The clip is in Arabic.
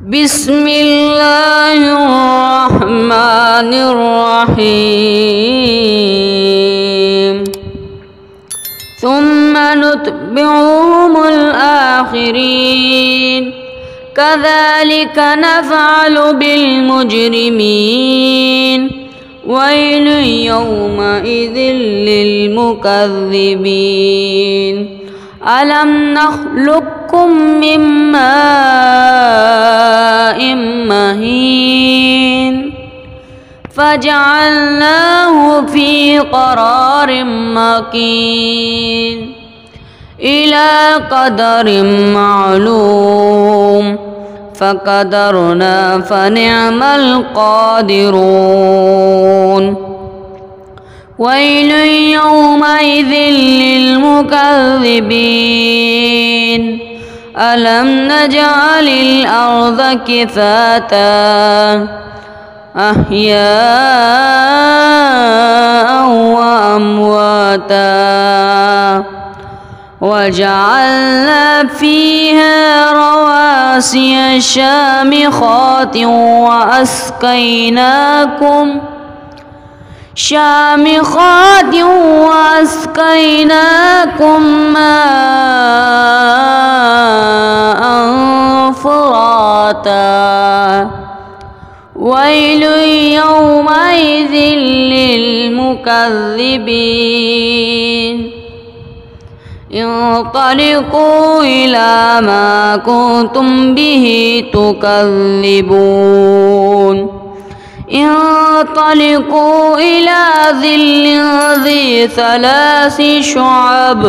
بسم الله الرحمن الرحيم ثم نتبعهم الآخرين كذلك نفعل بالمجرمين ويل يومئذ للمكذبين ألم نخلقكم من ماء مهين فجعلناه في قرار مكين إلى قدر معلوم فقدرنا فنعم القادرون ويل يومئذ للمكذبين ألم نجعل الأرض كفاتا أحياء وأمواتا وجعلنا فيها رواسي شامخات وأسقيناكم ماء فراتا ويل يومئذ للمكذبين انطلقوا إلى ما كنتم به تكذبون انطلقوا إلى ظل ذي 3 شعب